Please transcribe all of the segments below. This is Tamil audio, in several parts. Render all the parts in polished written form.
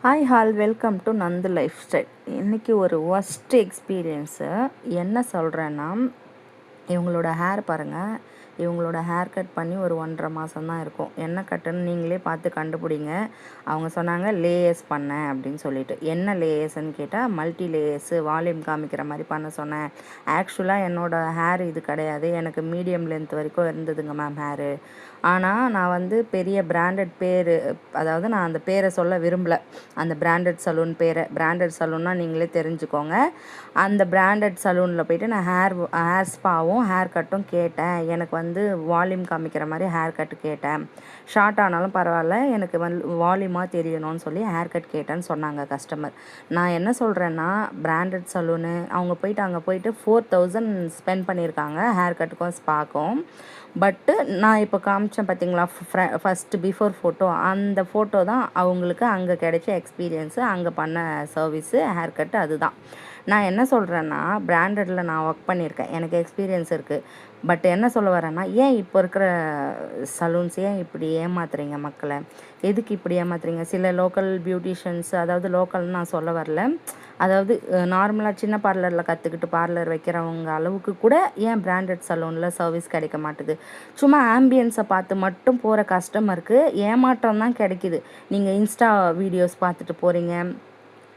Hi hall welcome to Nandu life style. இன்றைக்கி ஒரு ஒஸ்ட் எக்ஸ்பீரியன்ஸு. என்ன சொல்கிறேன்னா, இவங்களோட ஹேர் பாருங்கள். இவங்களோட ஹேர் கட் பண்ணி ஒரு 1.5 மாதம் தான் இருக்கும். என்ன கட்டுன்னு நீங்களே பார்த்து கண்டுபிடிங்க. அவங்க சொன்னாங்க லேயர்ஸ் பண்ணேன் அப்படின்னு சொல்லிட்டு. என்ன லேயர்ஸ்ன்னு கேட்டால் மல்டி லேயர்ஸு வால்யூம் காமிக்கிற மாதிரி பண்ண சொன்னேன். ஆக்சுவலாக என்னோடய ஹேர் இது கிடையாது. எனக்கு மீடியம் லென்த் வரைக்கும் இருந்ததுங்க மேம் ஹேரு. ஆனால் நான் வந்து பெரிய பிராண்டட் பேர், அதாவது நான் அந்த பேரை சொல்ல விரும்பலை. அந்த பிராண்டட் சலூன் பேரை, பிராண்டட் சலூன்னா நீங்களே தெரிஞ்சுக்கோங்க. அந்த பிராண்டட் சலூனில் போய்ட்டு நான் ஹேர் ஸ்பாவும் ஹேர் கட்டும் கேட்டேன். எனக்கு வந்து வால்யூம் காமிக்கிற மாதிரி ஹேர் கட்டு கேட்டேன். ஷார்ட் ஆனாலும் பரவாயில்ல, எனக்கு வந்து வால்யூமாக தெரியணும்னு சொல்லி ஹேர் கட் கேட்டேன்னு சொன்னாங்க கஸ்டமர். நான் என்ன சொல்கிறேன்னா, பிராண்டட் சலூனு அவங்க போயிட்டு அங்கே போயிட்டு 4000 ஸ்பெண்ட் பண்ணியிருக்காங்க ஹேர் கட்டுக்கும் ஸ்பாக்கும். பட்டு நான் இப்போ காமிச்சேன் பார்த்தீங்களா, ஃபஸ்ட்டு பிஃபோர் ஃபோட்டோ, அந்த ஃபோட்டோ தான் அவங்களுக்கு அங்கே கிடைச்ச எக்ஸ்பீரியன்ஸு, அங்கே பண்ண சர்வீஸு ஹேர் கட்டு. அதுதான் நான் என்ன சொல்கிறேன்னா, பிராண்டடில் நான் ஒர்க் பண்ணியிருக்கேன், எனக்கு எக்ஸ்பீரியன்ஸ் இருக்குது. பட் என்ன சொல்ல வரேன்னா, ஏன் இப்போ இருக்கிற சலூன்ஸ் ஏன் இப்படி ஏமாத்துறீங்க மக்களை? எதுக்கு இப்படி ஏமாத்துறீங்க? சில லோக்கல் பியூட்டிஷியன்ஸ், அதாவது லோக்கல்னு நான் சொல்ல வரல, அதாவது நார்மலாக சின்ன பார்லரில் கற்றுக்கிட்டு பார்லர் வைக்கிறவங்க அளவுக்கு கூட ஏன் பிராண்டட் சலூனில் சர்வீஸ் கிடைக்க மாட்டுது? சும்மா ஆம்பியன்ஸை பார்த்து மட்டும் போகிற கஸ்டமருக்கு ஏமாற்றம் தான் கிடைக்கிது. நீங்கள் இன்ஸ்டா வீடியோஸ் பார்த்துட்டு போகிறீங்க,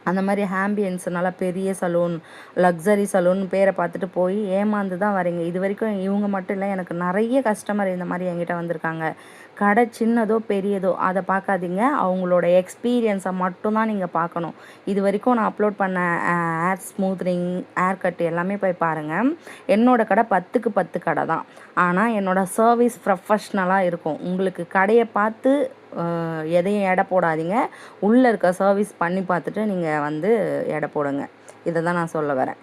அந்த மாதிரி ஆம்பியன்ஸ் நல்லா பெரிய சலூன், லக்ஸரி சலூன் பேரை பார்த்துட்டு போய் ஏமாந்து தான் வரீங்க. இது வரைக்கும் இவங்க மட்டும் இல்லை, எனக்கு நிறைய கஸ்டமர் இந்த மாதிரி என்கிட்ட வந்திருக்காங்க. கடை சின்னதோ பெரியதோ அதை பார்க்காதீங்க, அவங்களோட எக்ஸ்பீரியன்ஸை மட்டும்தான் நீங்கள் பார்க்கணும். இது வரைக்கும் நான் அப்லோட் பண்ண ஹேர் ஸ்மூத்னிங், ஹேர் கட் எல்லாமே போய் பாருங்கள். என்னோடய கடை 10க்கு 10 கடை தான். ஆனால் என்னோடய சர்வீஸ் ப்ரொஃபஷ்னலாக இருக்கும். உங்களுக்கு கடையை பார்த்து எதையும் எடை போடாதீங்க. உள்ளே இருக்க சர்வீஸ் பண்ணி பார்த்துட்டு நீங்கள் வந்து எடை போடுங்க. இதை தான் நான் சொல்ல வரேன்.